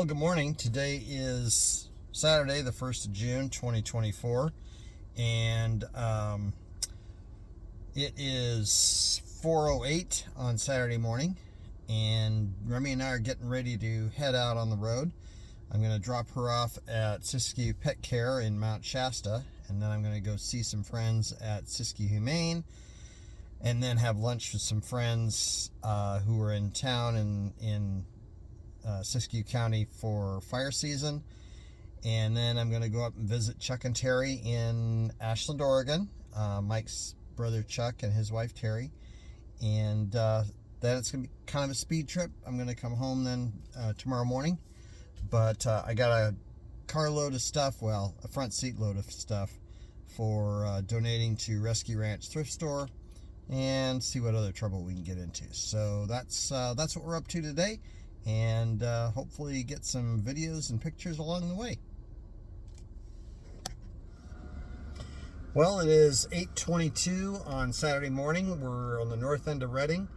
Well, good morning. Today is Saturday, the 1st of June, 2024, and it is 4:08 on Saturday morning, and Remy and I are getting ready to head out on the road. I'm going to drop her off at Siskiyou Pet Care in Mount Shasta, and then I'm going to go see some friends at Siskiyou Humane, and then have lunch with some friends who are in town in Siskiyou County for fire season. And then I'm going to go up and visit Chuck and Terry in Ashland, Oregon, Mike's brother Chuck and his wife Terry. And then it's going to be kind of a speed trip. I'm going to come home then tomorrow morning. But I got a carload of stuff, well, a front seat load of stuff for donating to Rescue Ranch Thrift Store, and see what other trouble we can get into. So that's what we're up to today, and hopefully get some videos and pictures along the way. Well, it is 8:22 on Saturday morning. We're on the north end of Redding,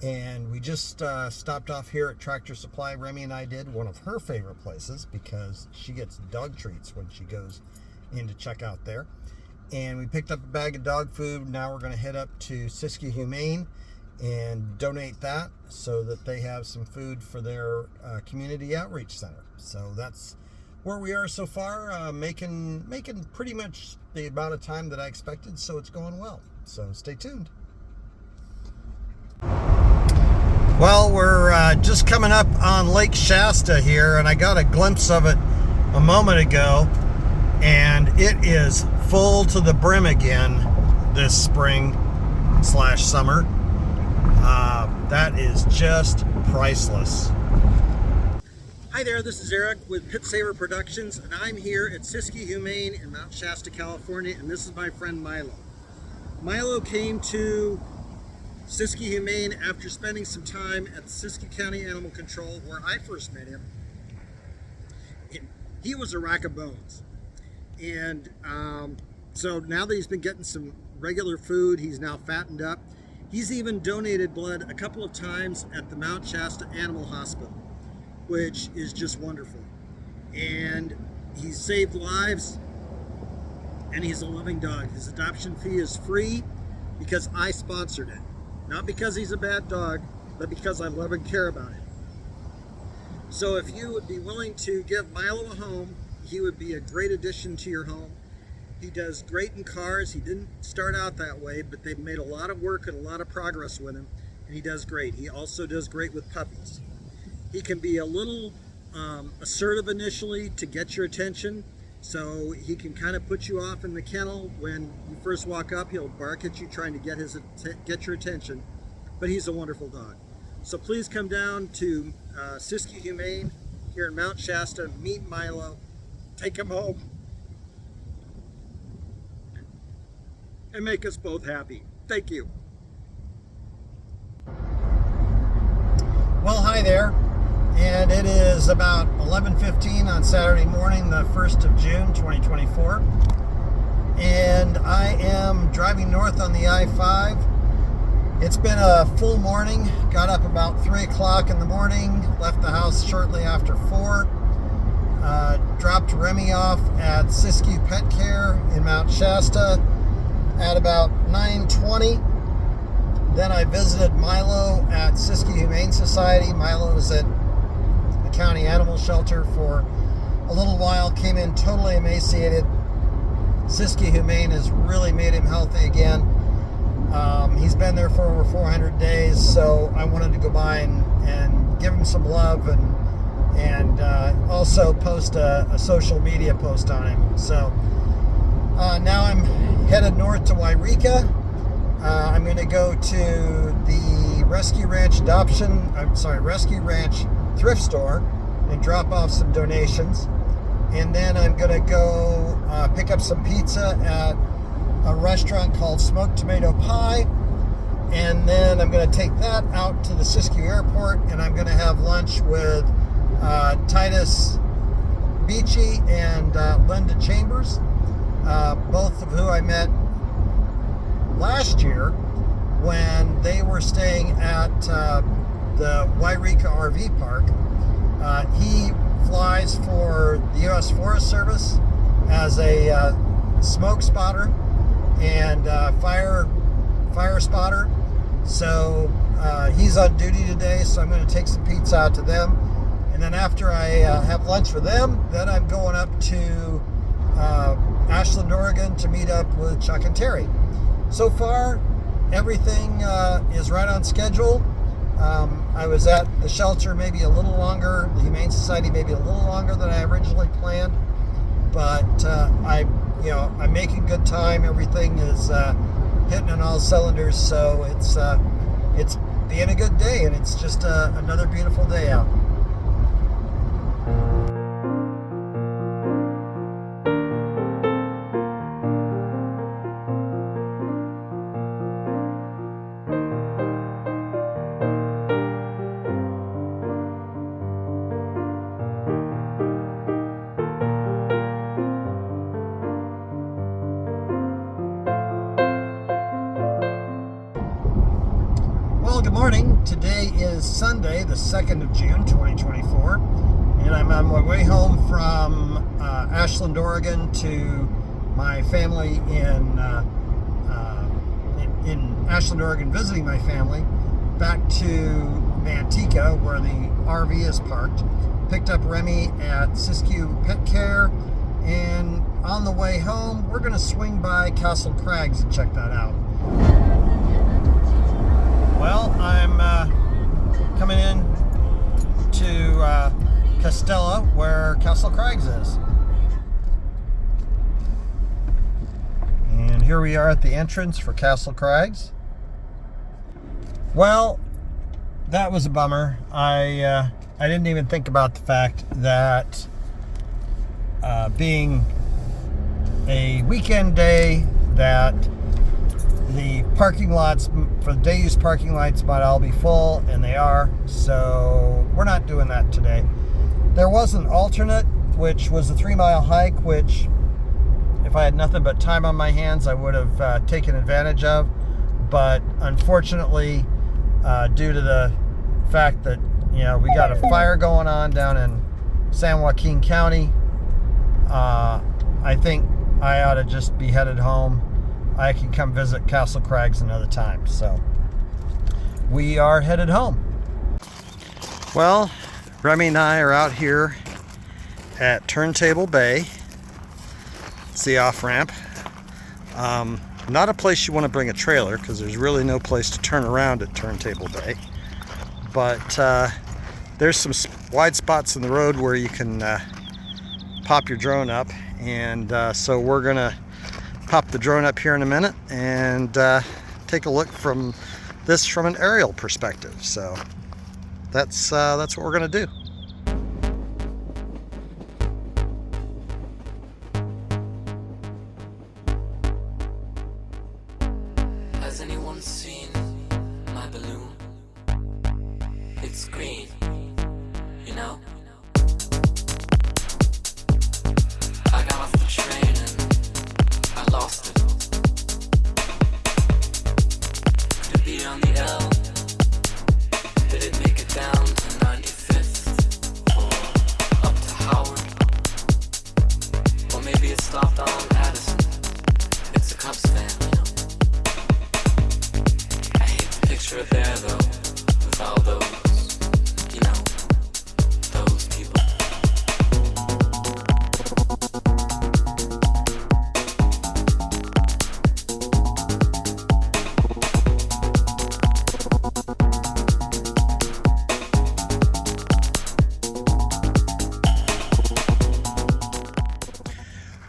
and we just stopped off here at Tractor Supply. Remy and I did, one of her favorite places, because she gets dog treats when she goes in to check out there. And we picked up a bag of dog food. Now we're going to head up to Siskiyou Humane and donate that so that they have some food for their community outreach center. So that's where we are so far, making pretty much the amount of time that I expected, so it's going well. So stay tuned. Well, we're just coming up on Lake Shasta here, and I got a glimpse of it a moment ago, and it is full to the brim again this spring/summer. That is just priceless. Hi there, this is Eric with Pit Saver Productions, and I'm here at Siskiyou Humane in Mount Shasta, California, and this is my friend Milo. Milo came to Siskiyou Humane after spending some time at the Siskiyou County Animal Control, where I first met him. He was a rack of bones. And so now that he's been getting some regular food, he's now fattened up. He's even donated blood a couple of times at the Mount Shasta Animal Hospital, which is just wonderful. And he's saved lives, and he's a loving dog. His adoption fee is free because I sponsored it. Not because he's a bad dog, but because I love and care about him. So if you would be willing to give Milo a home, he would be a great addition to your home. He does great in cars. He didn't start out that way, but they've made a lot of work and a lot of progress with him, and he does great. He also does great with puppies. He can be a little assertive initially to get your attention, so he can kind of put you off in the kennel. When you first walk up, he'll bark at you trying to get your attention, but he's a wonderful dog. So please come down to Siskiyou Humane here in Mount Shasta, meet Milo, take him home, and make us both happy. Thank you. Well, hi there. And it is about 11:15 on Saturday morning, the 1st of June, 2024. And I am driving north on the I-5. It's been a full morning. Got up about 3 o'clock in the morning, left the house shortly after 4. Dropped Remy off at Siskiyou Pet Care in Mount Shasta at about 9:20. Then I visited Milo at Siskiyou Humane Society. Milo was at the county animal shelter for a little while, came in totally emaciated. Siskiyou Humane has really made him healthy again. He's been there for over 400 days, so I wanted to go by and give him some love, and also post a social media post on him. So now I'm headed north to Wairika. I'm going to go to the Rescue Ranch Rescue Ranch Thrift Store and drop off some donations. And then I'm going to go pick up some pizza at a restaurant called Smoked Tomato Pie. And then I'm going to take that out to the Siskiyou Airport, and I'm going to have lunch with Titus Beachy and Linda Chambers, both of who I met last year when they were staying at the Wairika RV Park. He flies for the U.S. Forest Service as a smoke spotter and fire spotter. So he's on duty today, so I'm going to take some pizza out to them. And then after I have lunch with them, then I'm going up to Ashland, Oregon to meet up with Chuck and Terry. So far, everything is right on schedule. I was at the shelter maybe a little longer, the Humane Society maybe a little longer than I originally planned, but I'm making good time. Everything is hitting on all cylinders, so it's being a good day, and it's just another beautiful day out. Good morning. Today is Sunday, the 2nd of June, 2024, and I'm on my way home from Ashland, Oregon to my family in Ashland, Oregon, visiting my family, back to Manteca, where the RV is parked. Picked up Remy at Siskiyou Pet Care, and on the way home, we're going to swing by Castle Crags and check that out. Well, I'm coming in to Castella, where Castle Crags is. And here we are at the entrance for Castle Crags. Well, that was a bummer. I didn't even think about the fact that being a weekend day, that the parking lots for the day use parking lots might all be full, and they are, so we're not doing that today. There was an alternate, which was a 3-mile hike, which if I had nothing but time on my hands I would have taken advantage of, but unfortunately due to the fact that we got a fire going on down in San Joaquin County, I think I ought to just be headed home. I can come visit Castle Crags another time. So we are headed home. Well, Remy and I are out here at Turntable Bay. It's the off-ramp. Not a place you want to bring a trailer, because there's really no place to turn around at Turntable Bay. But there's some wide spots in the road where you can pop your drone up. And so we're going to pop the drone up here in a minute and take a look from an aerial perspective. So that's what we're gonna do. Has anyone seen my balloon? It's green, you know. I got off the train and I lost it. Could it be on the L? Did it make it down to 95th? Or up to Howard? Or maybe it stopped on Addison. It's a Cubs fan, you know. I hate to picture it there though, with all those, you know, those people.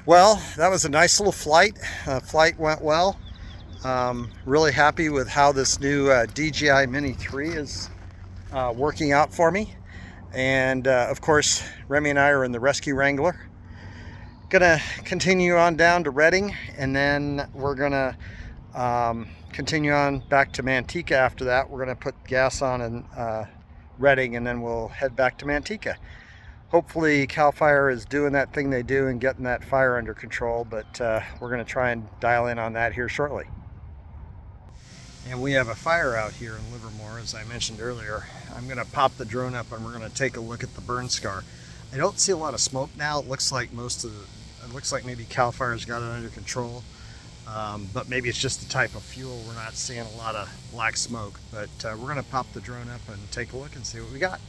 Well, that was a nice little flight. Flight went well. Really happy with how this new DJI Mini 3 is working out for me. And of course, Remy and I are in the Rescue Wrangler. Gonna continue on down to Redding, and then we're gonna continue on back to Manteca after that. We're gonna put gas on in Redding, and then we'll head back to Manteca. Hopefully CAL FIRE is doing that thing they do and getting that fire under control, but we're going to try and dial in on that here shortly. And we have a fire out here in Livermore, as I mentioned earlier. I'm going to pop the drone up and we're going to take a look at the burn scar. I don't see a lot of smoke now. It looks like maybe CAL FIRE's got it under control. But maybe it's just the type of fuel. We're not seeing a lot of black smoke. But we're going to pop the drone up and take a look and see what we got.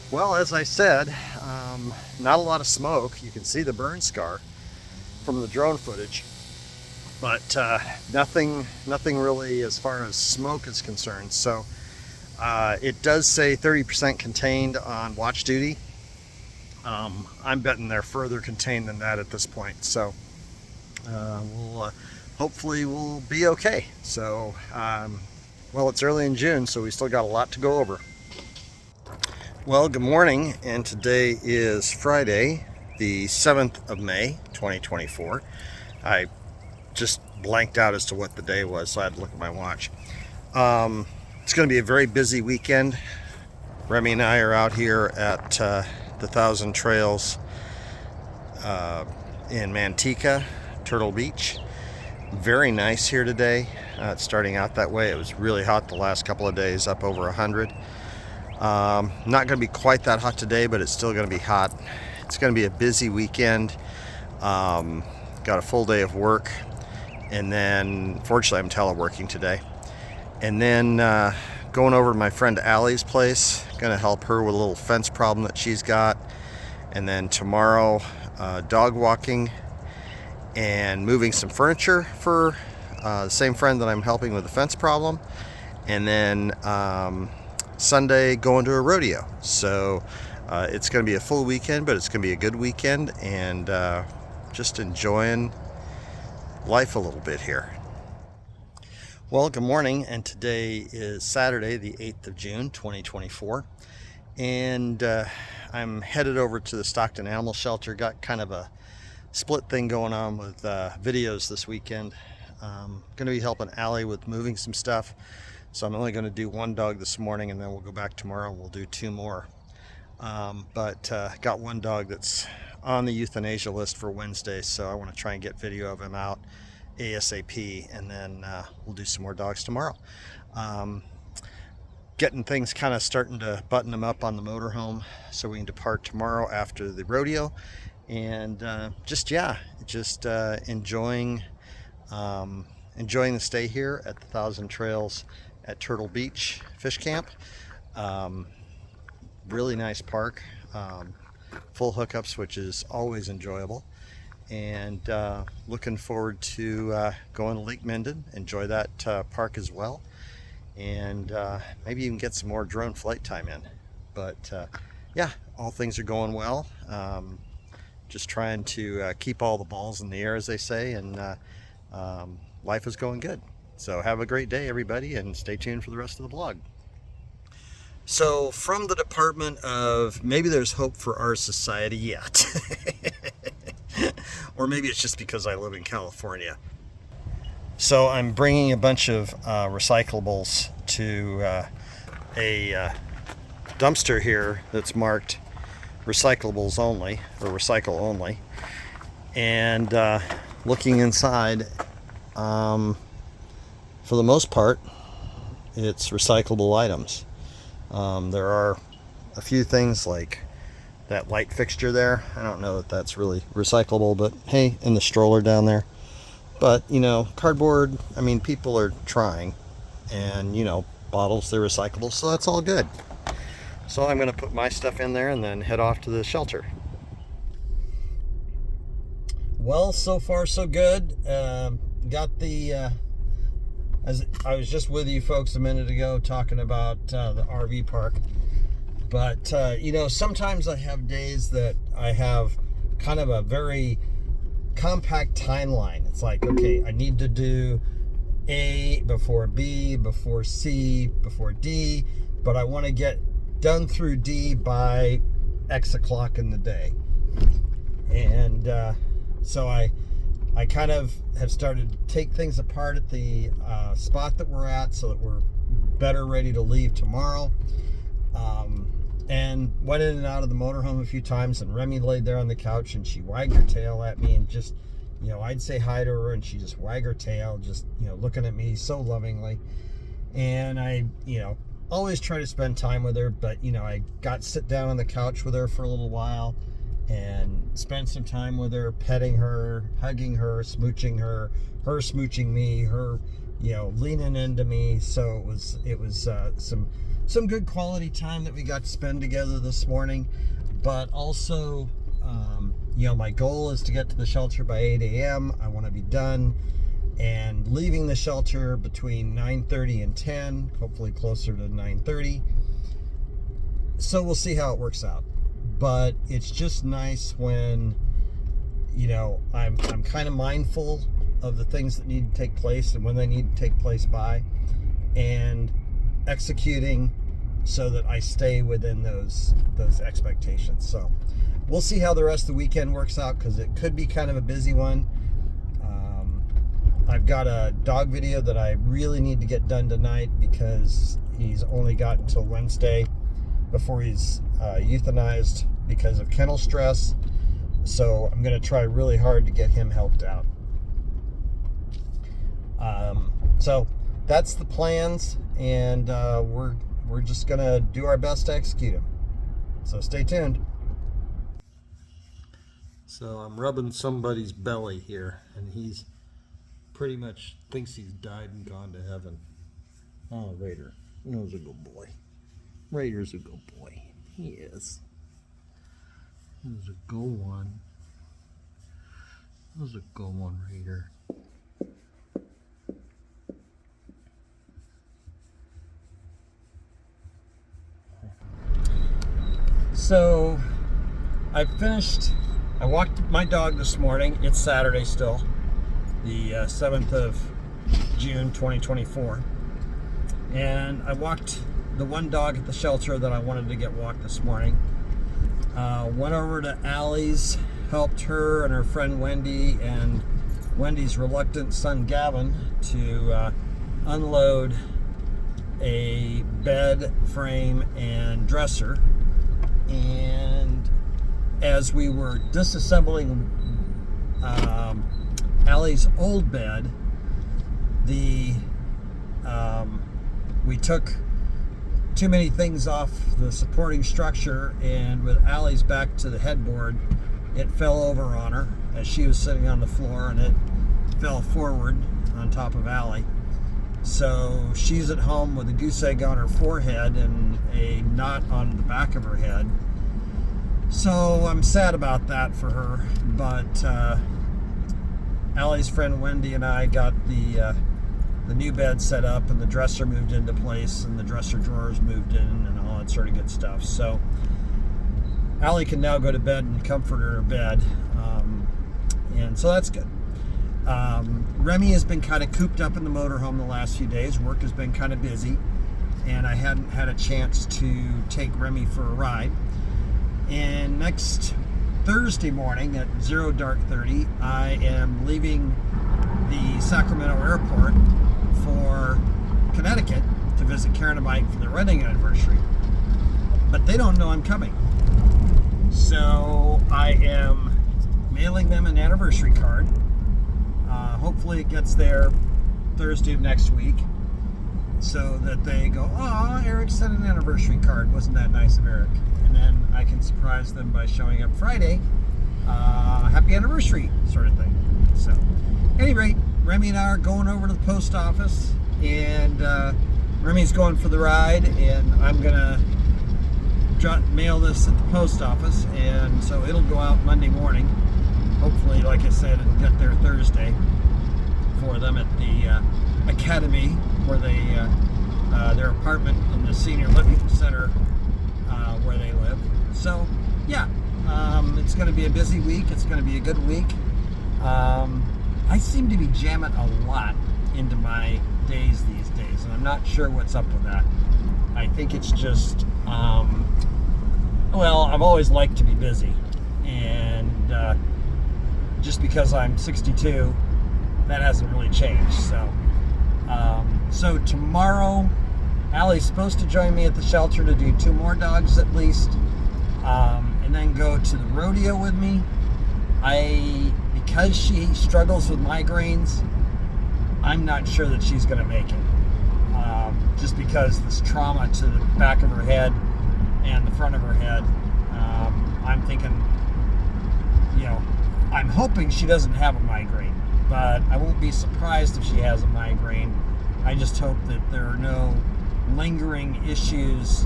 Well, as I said, not a lot of smoke. You can see the burn scar from the drone footage, but nothing really as far as smoke is concerned. So it does say 30% contained on watch duty. I'm betting they're further contained than that at this point. So hopefully we'll be okay. So, well, it's early in June, so we still got a lot to go over. Well, good morning, and today is Friday, the 7th of May, 2024. I just blanked out as to what the day was, so I had to look at my watch. It's going to be a very busy weekend. Remy and I are out here at the Thousand Trails in Manteca, Turtle Beach. Very nice here today. It's starting out that way. It was really hot the last couple of days, up over 100. Not going to be quite that hot today, but it's still going to be hot. It's going to be a busy weekend. Got a full day of work, and then fortunately I'm teleworking today. And then going over to my friend Allie's place, going to help her with a little fence problem that she's got. And then tomorrow, dog walking and moving some furniture for the same friend that I'm helping with the fence problem. And then Sunday going to a rodeo. So it's going to be a full weekend, but it's going to be a good weekend, and just enjoying life a little bit here. Well, good morning, and today is Saturday, the 8th of June, 2024, and I'm headed over to the Stockton Animal Shelter. Got kind of a split thing going on with videos this weekend. Going to be helping Allie with moving some stuff. So I'm only going to do one dog this morning, and then we'll go back tomorrow and we'll do two more. But got one dog that's on the euthanasia list for Wednesday, so I want to try and get video of him out ASAP, and then we'll do some more dogs tomorrow. Getting things kind of starting to button them up on the motorhome so we can depart tomorrow after the rodeo, and just enjoying the stay here at the Thousand Trails at Turtle Beach Fish Camp. Really nice park, full hookups, which is always enjoyable, and looking forward to going to Lake Minden, enjoy that park as well, and maybe even get some more drone flight time in. But yeah, all things are going well. Just trying to keep all the balls in the air, as they say, and life is going good. So have a great day, everybody, and stay tuned for the rest of the vlog. So from the Department of Maybe There's Hope for Our Society Yet. Or maybe it's just because I live in California. So I'm bringing a bunch of recyclables to a dumpster here that's marked recyclables only, or recycle only. And looking inside, for the most part, it's recyclable items. There are a few things like that light fixture there. I don't know if that's really recyclable, but hey, and the stroller down there. But, cardboard, I mean, people are trying. And, bottles, they're recyclable, so that's all good. So I'm going to put my stuff in there and then head off to the shelter. Well, so far so good. Got the, as I was just with you folks a minute ago talking about the RV park. But, sometimes I have days that I have kind of a very compact timeline. It's like, okay, I need to do A before B, before C, before D, but I want to get done through D by X o'clock in the day. And so I kind of have started to take things apart at the spot that we're at so that we're better ready to leave tomorrow. And went in and out of the motorhome a few times, and Remy laid there on the couch and she wagged her tail at me and just, I'd say hi to her and she just wagged her tail, just, looking at me so lovingly. And I, always try to spend time with her, but, I got to sit down on the couch with her for a little while and spend some time with her, petting her, hugging her, smooching her smooching me, her, leaning into me. So it was some good quality time that we got to spend together this morning. But also, my goal is to get to the shelter by 8 a.m. I want to be done and leaving the shelter between 9:30 and 10, hopefully closer to 9:30. So we'll see how it works out. But it's just nice when, I'm kind of mindful of the things that need to take place and when they need to take place by, and executing so that I stay within those expectations. So we'll see how the rest of the weekend works out, because it could be kind of a busy one. I've got a dog video that I really need to get done tonight, because he's only got until Wednesday before he's euthanized because of kennel stress. So I'm going to try really hard to get him helped out. So that's the plans, and we're just going to do our best to execute them. So stay tuned. So I'm rubbing somebody's belly here, and he's pretty much thinks he's died and gone to heaven. Oh, Raider. Raider's a good boy. Raider's a good boy. He is. There's a go one. There's a go one, Raider. So I walked my dog this morning. It's Saturday still, the 7th of June 2024. And I walked the one dog at the shelter that I wanted to get walked this morning. Went over to Allie's, helped her and her friend Wendy and Wendy's reluctant son Gavin to unload a bed, frame, and dresser. And as we were disassembling Allie's old bed, we took too many things off the supporting structure, and with Allie's back to the headboard, it fell over on her as she was sitting on the floor, and it fell forward on top of Allie. So she's at home with a goose egg on her forehead and a knot on the back of her head. So I'm sad about that for her, but Allie's friend Wendy and I got the new bed set up, and the dresser moved into place, and the dresser drawers moved in, and all that sort of good stuff. So Allie can now go to bed in comfort in her bed, and so that's good. Remy has been kind of cooped up in the motorhome the last few days. Work has been kind of busy, and I hadn't had a chance to take Remy for a ride. And next Thursday morning at 0:30, I am leaving the Sacramento airport for Connecticut to visit Karen and Mike for their wedding anniversary. But they don't know I'm coming. So I am mailing them an anniversary card. Hopefully it gets there Thursday of next week, so that they go, "Aw, Eric sent an anniversary card. Wasn't that nice of Eric?" And then I can surprise them by showing up Friday. Happy anniversary, sort of thing. So, at any rate, Remy and I are going over to the post office, and Remy's going for the ride, and I'm gonna mail this at the post office, and so it'll go out Monday morning. Hopefully, like I said, it'll get there Thursday for them at the academy, where they their apartment in the senior living center where they live. So yeah, it's going to be a busy week. It's going to be a good week. I seem to be jamming a lot into my days these days, and I'm not sure what's up with that. I think it's just well, I've always liked to be busy, and just because I'm 62, that hasn't really changed. So tomorrow, Allie's supposed to join me at the shelter to do 2 more dogs at least, and then go to the rodeo with me. Because she struggles with migraines, I'm not sure that she's going to make it. Just because this trauma to the back of her head and the front of her head, I'm thinking, I'm hoping she doesn't have a migraine, but I won't be surprised if she has a migraine. I just hope that there are no lingering issues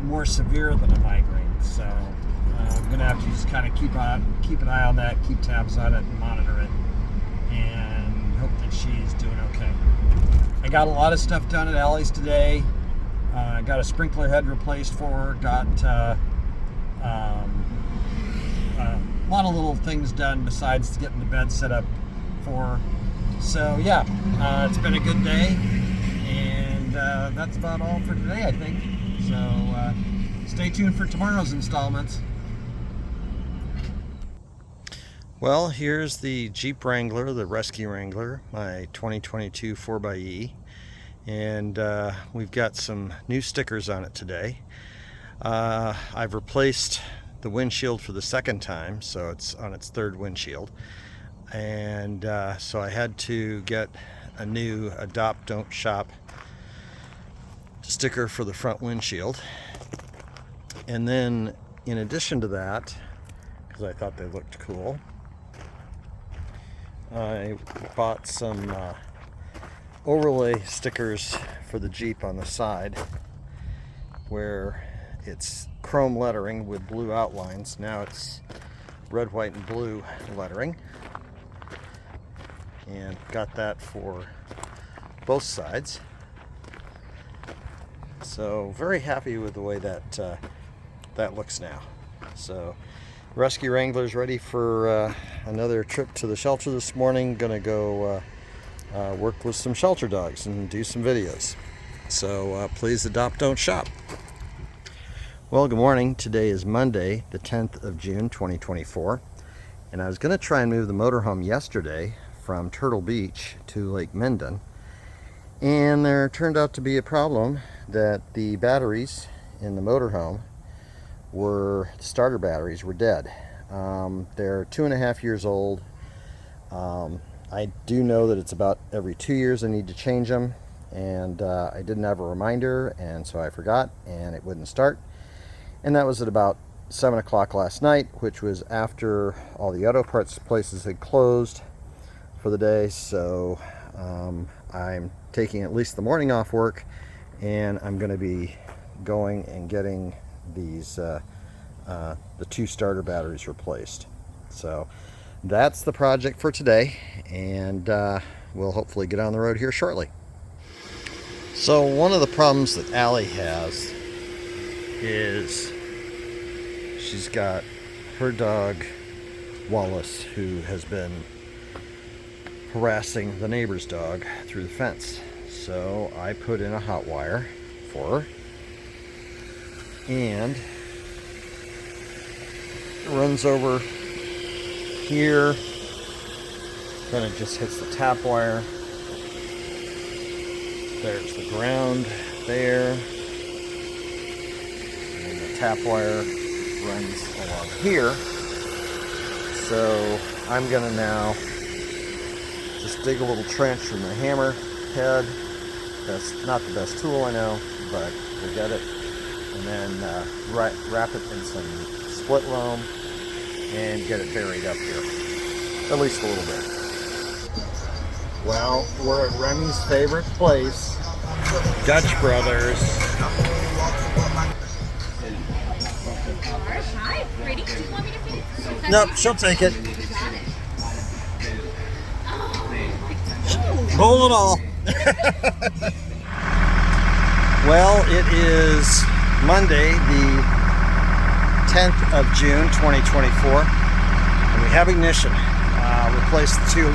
more severe than a migraine. So I'm going to have to just kind of keep an eye on that, keep tabs on it, and monitor it, and hope that she's doing okay. I got a lot of stuff done at Allie's today. I got a sprinkler head replaced for her, got a lot of little things done besides getting the bed set up for her. So yeah, it's been a good day, and that's about all for today, I think. So stay tuned for tomorrow's installments. Well, here's the Jeep Wrangler, the Rescue Wrangler, my 2022 4xe, and we've got some new stickers on it today. I've replaced the windshield for the second time, so it's on its third windshield, and so I had to get a new Adopt Don't Shop sticker for the front windshield. And then in addition to that, because I thought they looked cool, I bought some overlay stickers for the Jeep on the side, where it's chrome lettering with blue outlines. Now it's red, white, and blue lettering, and got that for both sides. So very happy with the way that that looks now. So Rescue Wrangler's ready for another trip to the shelter this morning. Gonna go work with some shelter dogs and do some videos. So please adopt, don't shop. Well, good morning. Today is Monday, the 10th of June, 2024. And I was gonna try and move the motorhome yesterday from Turtle Beach to Lake Minden. And there turned out to be a problem that the batteries in the motorhome the starter batteries were dead. They're 2.5 years old. I do know that it's about every 2 years I need to change them, and I didn't have a reminder, and so I forgot, and it wouldn't start. And that was at about 7 o'clock last night, which was after all the auto parts places had closed for the day. So I'm taking at least the morning off work, and I'm going to be going and getting these the 2 starter batteries replaced. So that's the project for today, and we'll hopefully get on the road here shortly. So one of the problems that Allie has is she's got her dog Wallace, who has been harassing the neighbor's dog through the fence. So I put in a hot wire for her, and it runs over here, then it just hits the tap wire. There's the ground there, and the tap wire runs along here. So I'm gonna now just dig a little trench from the hammer head. That's not the best tool, I know, but we'll get it. And then wrap it in some split loam and get it buried up here. At least a little bit. Well, we're at Remy's favorite place, Dutch Brothers. Hi, ready? Do you want me to finish? Nope, she'll take it. Bowl it all. Well, it is Monday, the 10th of June, 2024, and we have ignition. Replaced the two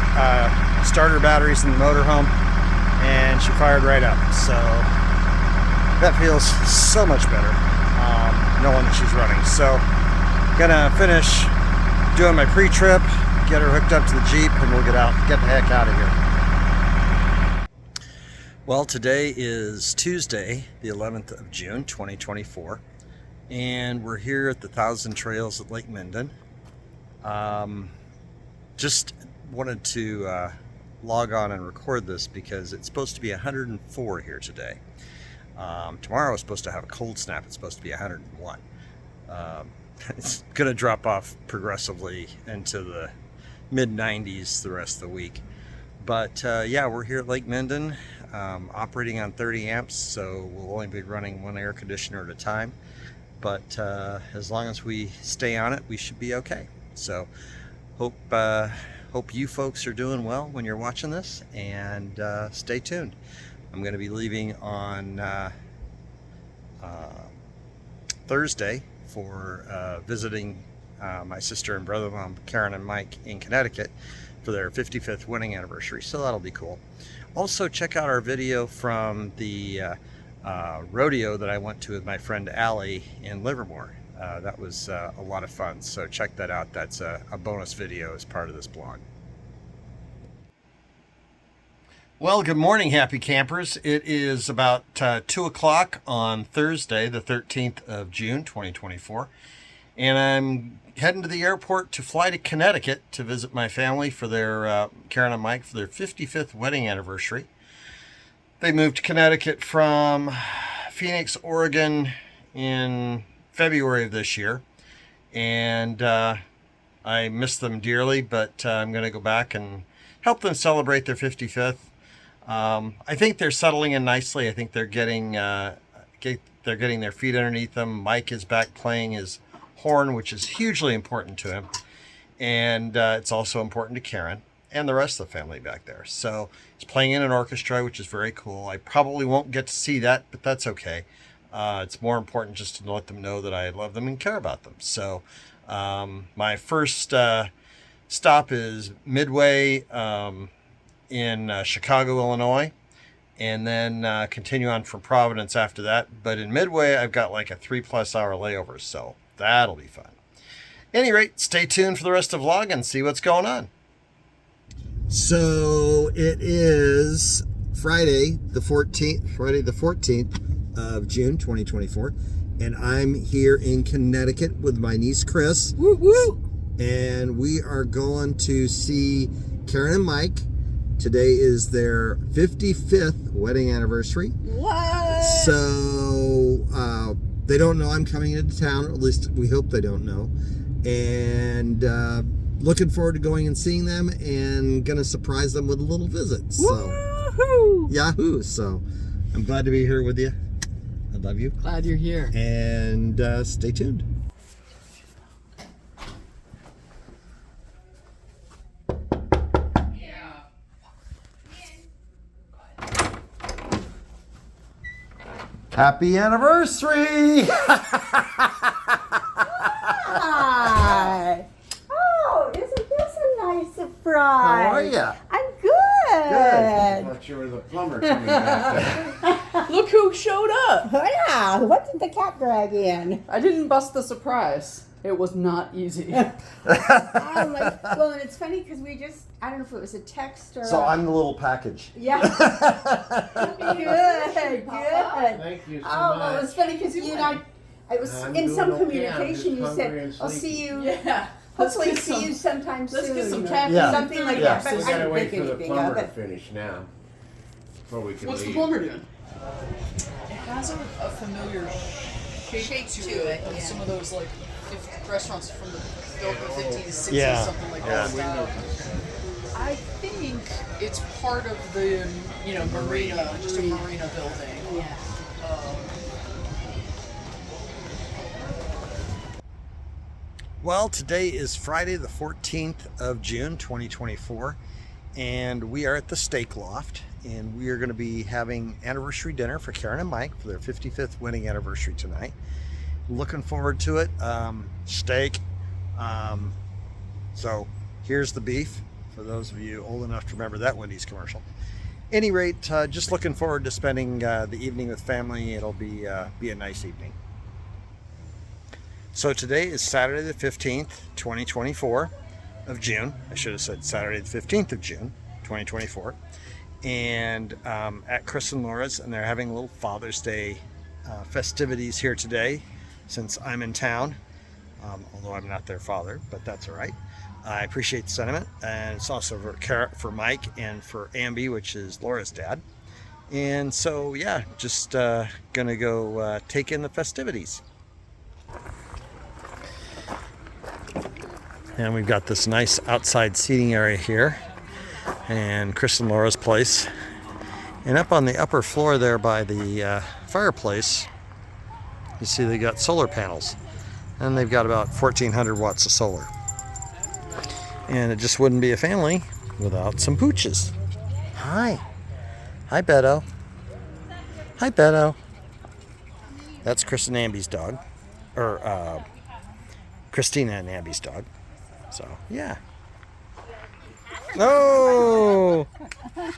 starter batteries in the motorhome, and she fired right up. So that feels so much better, knowing that she's running. So gonna finish doing my pre-trip, get her hooked up to the Jeep, and we'll get the heck out of here. Well, today is Tuesday, the 11th of June, 2024, and we're here at the Thousand Trails at Lake Minden. Just wanted to log on and record this because it's supposed to be 104 here today. Tomorrow is supposed to have a cold snap. It's supposed to be 101. It's going to drop off progressively into the mid-90s the rest of the week. But yeah, we're here at Lake Minden, operating on 30 amps, so we'll only be running one air conditioner at a time. But as long as we stay on it, we should be okay. So hope you folks are doing well when you're watching this, and stay tuned. I'm going to be leaving on Thursday for visiting my sister and brother-in-law, Karen and Mike, in Connecticut for their 55th wedding anniversary, so that'll be cool. Also, check out our video from the rodeo that I went to with my friend Allie in Livermore. That was a lot of fun, so check that out. That's a bonus video as part of this blog. Well, good morning, happy campers. It is about 2 o'clock on Thursday, the 13th of June, 2024. And I'm heading to the airport to fly to Connecticut to visit my family for their, Karen and Mike, for their 55th wedding anniversary. They moved to Connecticut from Phoenix, Oregon in February of this year. And I miss them dearly, but I'm going to go back and help them celebrate their 55th. I think they're settling in nicely. I think they're getting their feet underneath them. Mike is back playing his horn, which is hugely important to him, and it's also important to Karen and the rest of the family back there. So he's playing in an orchestra, which is very cool. I probably won't get to see that, but that's okay. It's more important just to let them know that I love them and care about them. So my first stop is Midway in Chicago, Illinois, and then continue on from Providence after that. But in Midway, I've got like a 3+ hour layover, so that'll be fun. At any rate, stay tuned for the rest of the vlog and see what's going on. So it is Friday the 14th of June, 2024, and I'm here in Connecticut with my niece Chris. Woo woo! And we are going to see Karen and Mike. Today is their 55th wedding anniversary. What? So they don't know I'm coming into town, or at least we hope they don't know. And looking forward to going and seeing them, and gonna surprise them with a little visit. So Woohoo! Yahoo! So I'm glad to be here with you. I love you. Glad you're here. And stay tuned. Happy anniversary! Hi. Oh, isn't this a nice surprise? How are ya? I'm good. I thought you were the plumber coming back there. Look who showed up! Oh, yeah. What did the cat drag in? I didn't bust the surprise. It was not easy. Oh my. Well, and it's funny because I don't know if it was a text or. So I'm the little package. Yeah. Good. Thank you so Oh, much. well, it was funny because you and I. It was I'm in doing some okay. communication. I'm You just said, hungry and "I'll see sleepy." you." Yeah. Hopefully, see you sometime soon. Let's get some or caffeine. Yeah. Something like Yeah. that. But We I gotta didn't wait think for the anything of plumber to it. finish now, before we can What's the leave. plumber doing? It has a familiar shape to it. Like some of those like restaurants from the built in the 50s, 60s, Yeah. something like Yeah. that style. I think it's part of the marina, just a marina building. Yeah. Well, today is Friday, the 14th of June, 2024, and we are at the Steak Loft, and we are going to be having anniversary dinner for Karen and Mike for their 55th wedding anniversary tonight. Looking forward to it. Steak. So here's the beef for those of you old enough to remember that Wendy's commercial. Any rate, just looking forward to spending the evening with family. It'll be a nice evening. So today is Saturday the 15th, 2024 of June. I should have said Saturday the 15th of June, 2024. And at Chris and Laura's, and they're having a little Father's Day festivities here today since I'm in town. Although I'm not their father, but that's all right. I appreciate the sentiment. And it's also for Mike and for Amby, which is Laura's dad. And so, yeah, just gonna go take in the festivities. And we've got this nice outside seating area here, and Chris and Laura's place. And up on the upper floor there by the fireplace, you see they got solar panels, and they've got about 1,400 watts of solar. And it just wouldn't be a family without some pooches. Hi. Hi, Beto. Hi, Beto. That's Chris and Amby's dog, or Christina and Amby's dog. So, yeah. No! Then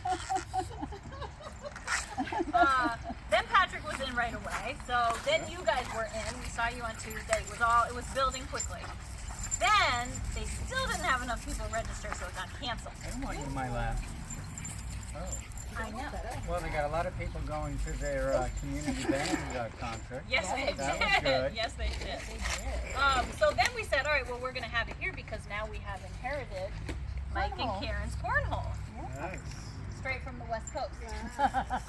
Patrick was in right away. So then you guys were in. We saw you on Tuesday. It was building quickly. Then they still didn't have enough people register, so it got canceled. I want you in my lap. Oh. I know. Well, they got a lot of people going to their community band concert. Yes, they did. That was good. Yes, they did. So then we said, all right, well, we're going to have it here because now we have inherited Mike and Karen's cornhole. Nice. Straight from the West Coast.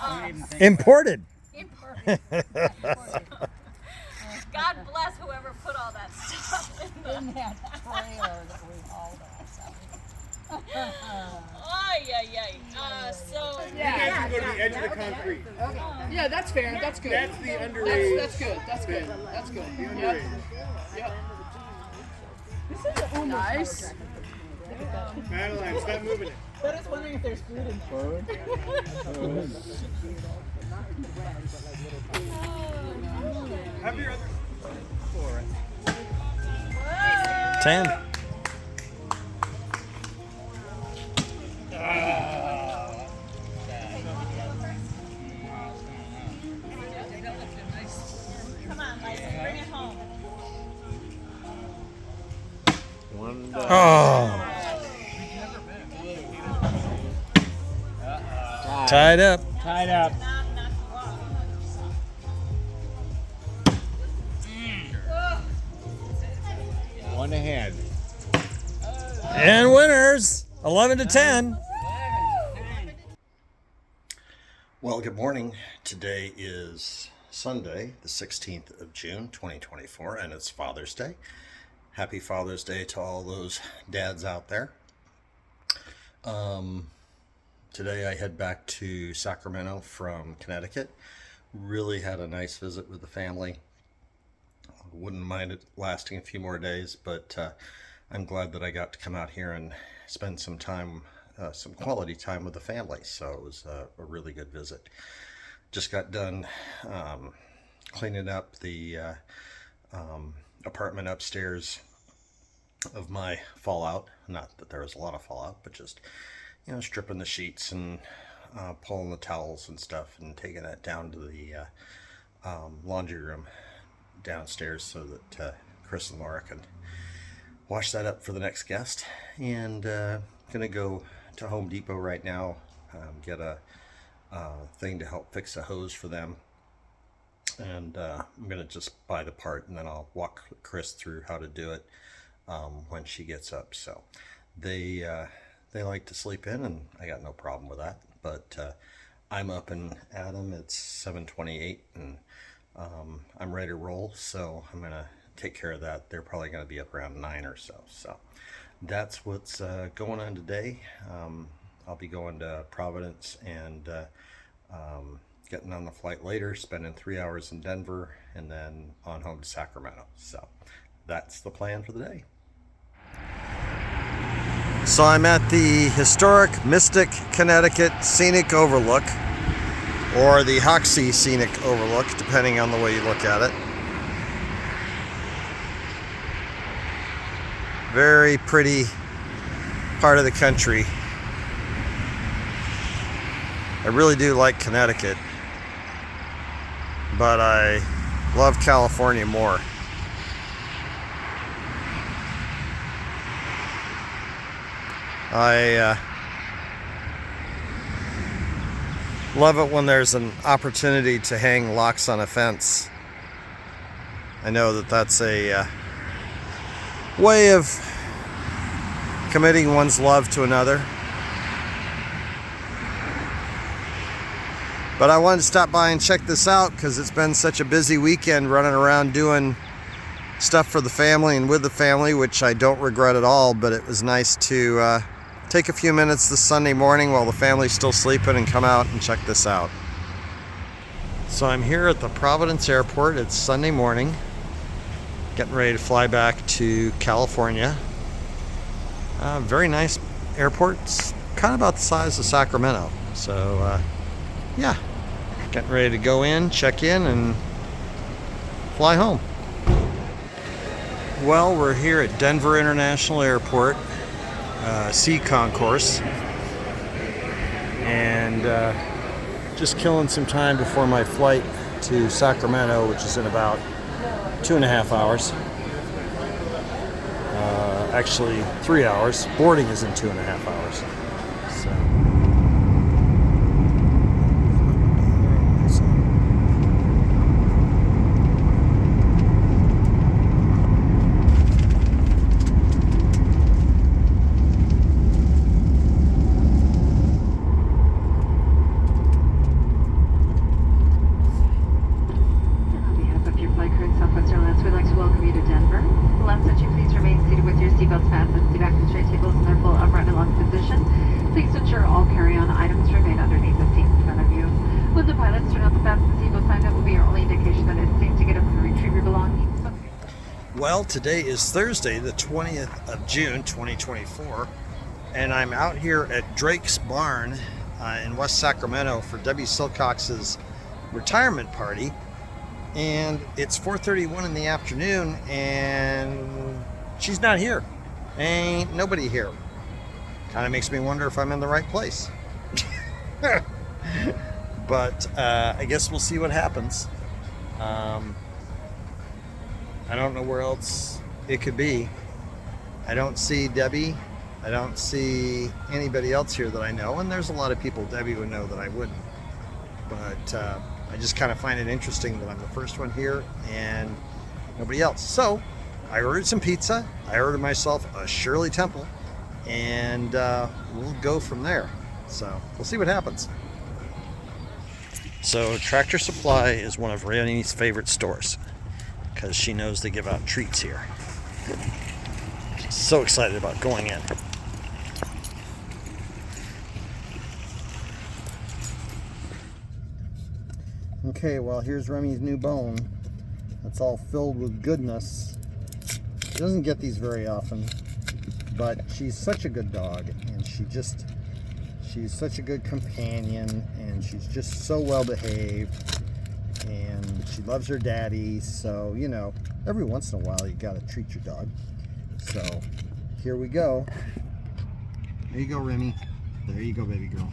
Don't even think Imported. Imported. God bless whoever put all that stuff in the trailer that we hauled Ay, ay, ay. So, You guys can go to the edge of the concrete. Yeah, that's fair. That's good. That's the underage. That's good. That's good. That's good. The Yep. underage. Yep. This is nice. Madeline, stop moving it. I was wondering if there's food in Have your other. 10. come on, Lysa, bring it home. Oh. Tied up. Tied up. Knock you off. One ahead. And winners, 11 to 10. Well, good morning. Today is Sunday, the 16th of June, 2024, and it's Father's Day. Happy Father's Day to all those dads out there. Today I head back to Sacramento from Connecticut. Really had a nice visit with the family. Wouldn't mind it lasting a few more days, but I'm glad that I got to come out here and spend some time, some quality time with the family. So it was a really good visit. Just got done cleaning up the apartment upstairs of my fallout. Not that there was a lot of fallout, but just, stripping the sheets and pulling the towels and stuff and taking that down to the laundry room downstairs so that Chris and Laura can wash that up for the next guest. And gonna go to Home Depot right now, get a thing to help fix a hose for them. And I'm gonna just buy the part, and then I'll walk Chris through how to do it when she gets up. So they like to sleep in, and I got no problem with that. But I'm up and at 'em. It's 7:28, and I'm ready to roll, so I'm going to take care of that. They're probably going to be up around 9 or so. So that's what's going on today. I'll be going to Providence and getting on the flight later, spending 3 hours in Denver, and then on home to Sacramento. So that's the plan for the day. So I'm at the historic Mystic, Connecticut Scenic Overlook, or the Hoxie Scenic Overlook, depending on the way you look at it. Very pretty part of the country. I really do like Connecticut, but I love California more. I love it when there's an opportunity to hang locks on a fence. I know that that's a way of committing one's love to another. But I wanted to stop by and check this out because it's been such a busy weekend running around doing stuff for the family and with the family, which I don't regret at all, but it was nice to take a few minutes this Sunday morning while the family's still sleeping and come out and check this out. So I'm here at the Providence Airport. It's Sunday morning, getting ready to fly back to California. Very nice airport. It's kind of about the size of Sacramento. So yeah, getting ready to go in, check in, and fly home. Well, we're here at Denver International Airport, C concourse, and just killing some time before my flight to Sacramento, which is in about 2.5 hours. Actually 3 hours. Boarding is in 2.5 hours. So well, today is Thursday, the 20th of June, 2024, and I'm out here at Drake's Barn in West Sacramento for Debbie Silcox's retirement party, and it's 4:31 in the afternoon, and she's not here. Ain't nobody here. Kind of makes me wonder if I'm in the right place. But I guess we'll see what happens. I don't know where else it could be. I don't see Debbie. I don't see anybody else here that I know. And there's a lot of people Debbie would know that I wouldn't. But I just kind of find it interesting that I'm the first one here and nobody else. So I ordered some pizza. I ordered myself a Shirley Temple. And we'll go from there. So we'll see what happens. So Tractor Supply is one of Rennie's favorite stores, because she knows they give out treats here. She's so excited about going in. Okay, well, here's Remy's new bone. It's all filled with goodness. She doesn't get these very often, but she's such a good dog, and she's such a good companion, and she's just so well behaved. And she loves her daddy, so, you know, every once in a while you gotta treat your dog. So, here we go. There you go, Remy. There you go, baby girl.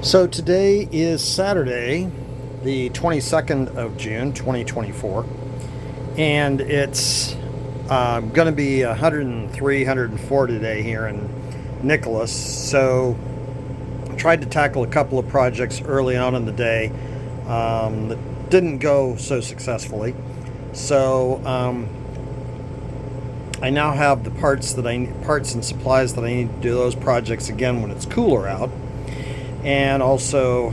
So today is Saturday, the 22nd of June, 2024. And it's gonna be 103, 104 today here in Nicholas. So tried to tackle a couple of projects early on in the day that didn't go so successfully. So I now have the parts and supplies that I need to do those projects again when it's cooler out. And also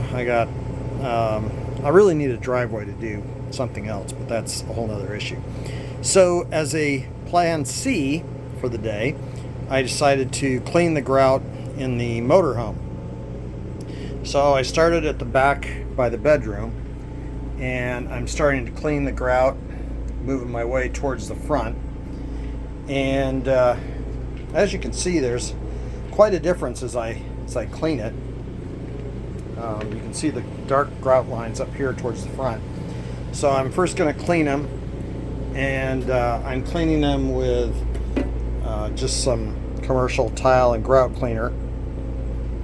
I really need a driveway to do something else, but that's a whole nother issue. So as a plan C for the day, I decided to clean the grout in the motorhome. So I started at the back by the bedroom, and I'm starting to clean the grout, moving my way towards the front. And as you can see, there's quite a difference as I clean it. You can see the dark grout lines up here towards the front. So I'm first going to clean them, and I'm cleaning them with just some commercial tile and grout cleaner,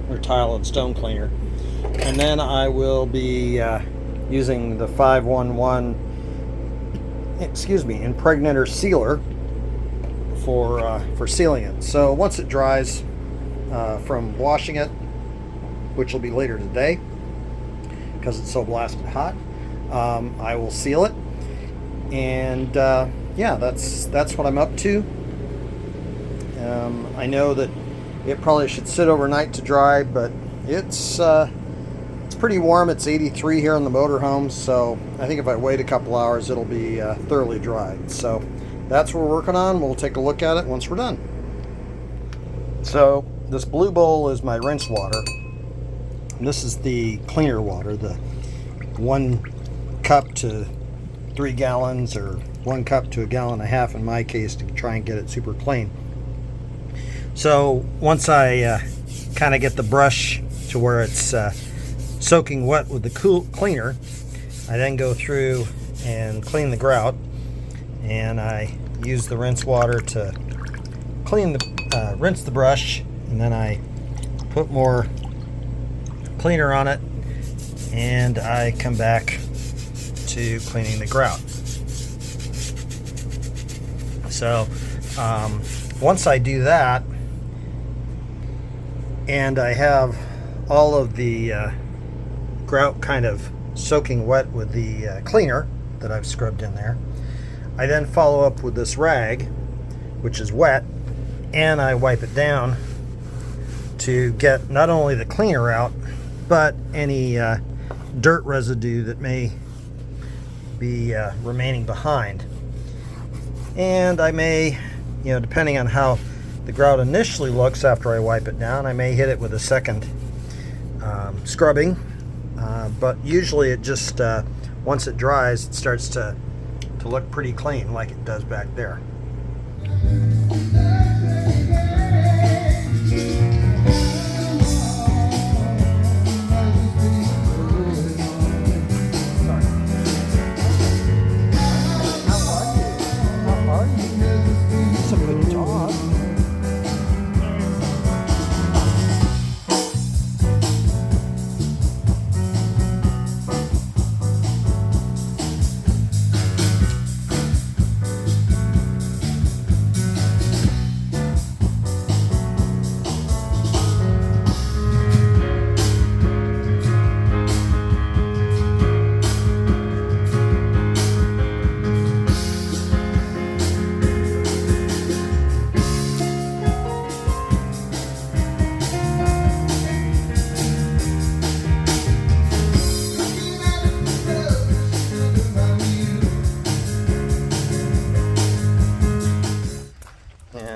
or tile and stone cleaner. And then I will be using the 511 impregnator sealer for sealing it. So once it dries from washing it, which will be later today because it's so blasted hot, I will seal it. And yeah, that's what I'm up to. I know that it probably should sit overnight to dry, but it's pretty warm. It's 83 here in the motorhome, so I think if I wait a couple hours, it'll be thoroughly dried. So that's what we're working on. We'll take a look at it once we're done. So this blue bowl is my rinse water. And this is the cleaner water, the 1 cup to 3 gallons, or 1 cup to 1.5 gallons in my case, to try and get it super clean. So once I kind of get the brush to where it's soaking wet with the cleaner, I then go through and clean the grout, and I use the rinse water to clean the rinse the brush, and then I put more cleaner on it, and I come back to cleaning the grout. So once I do that, and I have all of the grout kind of soaking wet with the cleaner that I've scrubbed in there, I then follow up with this rag, which is wet, and I wipe it down to get not only the cleaner out, but any dirt residue that may be remaining behind. And I may, depending on how the grout initially looks after I wipe it down, I may hit it with a second scrubbing, but usually it just once it dries, it starts to look pretty clean, like it does back there. It's a good dog.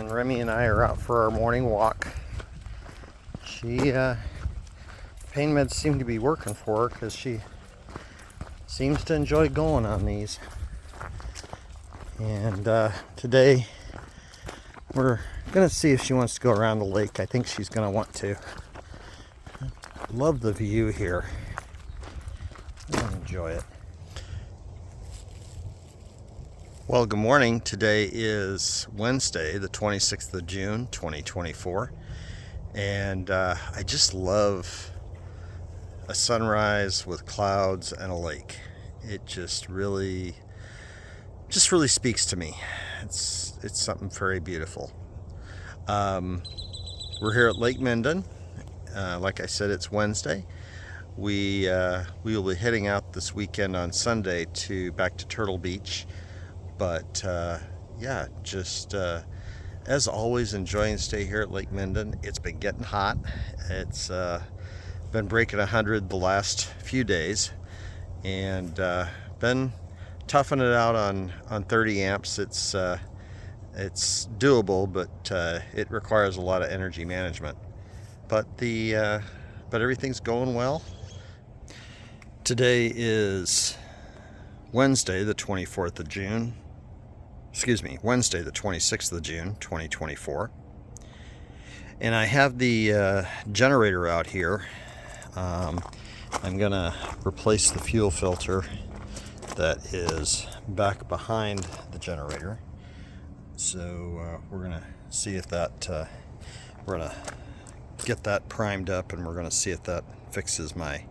Remy and I are out for our morning walk. Pain meds seem to be working for her because she seems to enjoy going on these. And today we're gonna see if she wants to go around the lake. I think she's gonna want to. Love the view here. I enjoy it. Well, good morning. Today is Wednesday, the 26th of June, 2024. And I just love a sunrise with clouds and a lake. It just really speaks to me. It's something very beautiful. We're here at Lake Minden. Like I said, it's Wednesday. We will be heading out this weekend on Sunday back to Turtle Beach. But yeah, just as always, enjoying the stay here at Lake Minden. It's been getting hot. It's Been breaking 100 the last few days, and been toughing it out on 30 amps. It's doable, but it requires a lot of energy management. But everything's going well. Today is Wednesday, the 24th of June. Excuse me, Wednesday, the 26th of June, 2024. And I have the generator out here. I'm gonna replace the fuel filter that is back behind the generator. So we're gonna see if that, we're gonna get that primed up, and we're gonna see if that fixes my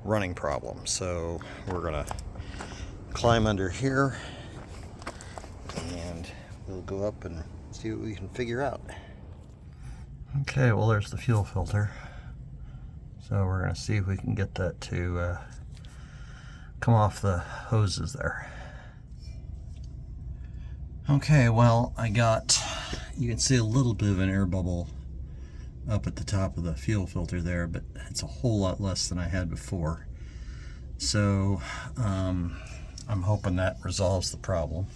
running problem. So we're gonna climb under here, and we'll go up and see what we can figure out. Okay, well, there's the fuel filter. So we're going to see if we can get that to come off the hoses there. Okay, well, I got, you can see a little bit of an air bubble up at the top of the fuel filter there, but it's a whole lot less than I had before. So I'm hoping that resolves the problem.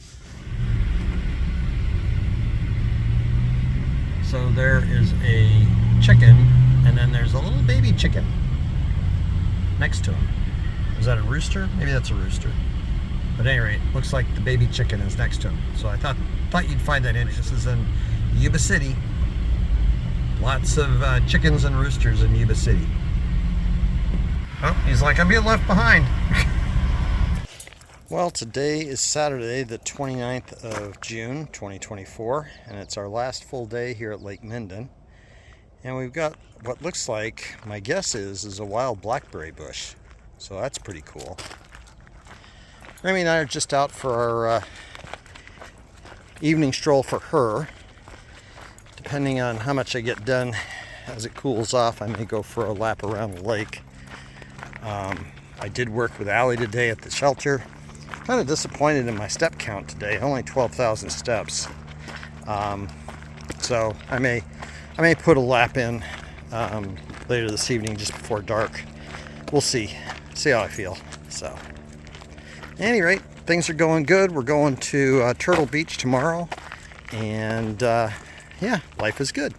So there is a chicken, and then there's a little baby chicken next to him. Is that a rooster? Maybe that's a rooster. But at any rate, looks like the baby chicken is next to him. So I thought you'd find that interesting. This is in Yuba City. Lots of chickens and roosters in Yuba City. Oh, he's like, I'm being left behind. Well, today is Saturday, the 29th of June, 2024, and it's our last full day here at Lake Minden. And we've got what looks like, my guess is a wild blackberry bush. So that's pretty cool. Remy and I are just out for our evening stroll for her. Depending on how much I get done as it cools off, I may go for a lap around the lake. I did work with Allie today at the shelter. Kind of disappointed in my step count today, only 12,000 steps. So I may put a lap in later this evening just before dark. We'll see how I feel. So at any rate, things are going good. We're going to Turtle Beach tomorrow, and yeah, life is good.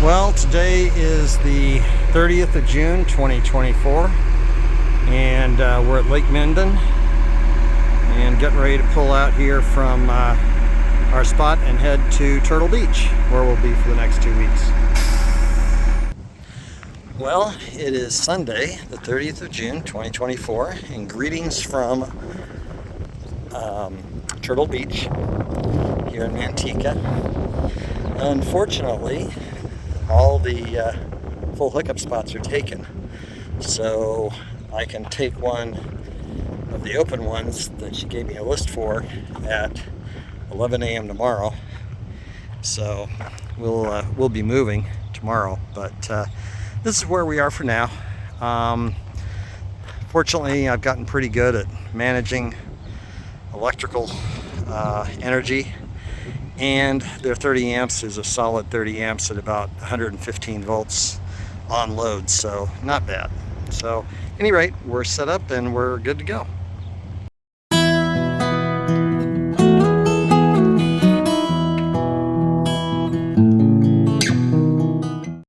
Well, today is the 30th of June, 2024, and we're at Lake Minden and getting ready to pull out here from our spot and head to Turtle Beach, where we'll be for the next 2 weeks. Well, it is Sunday, the 30th of June, 2024, and greetings from Turtle Beach here in Manteca. Unfortunately, all the full hookup spots are taken, so I can take one of the open ones that she gave me a list for at 11 a.m. tomorrow. So we'll be moving tomorrow, but this is where we are for now. Fortunately, I've gotten pretty good at managing electrical energy, and their 30 amps is a solid 30 amps at about 115 volts on load, so not bad. So at any rate, we're set up and we're good to go.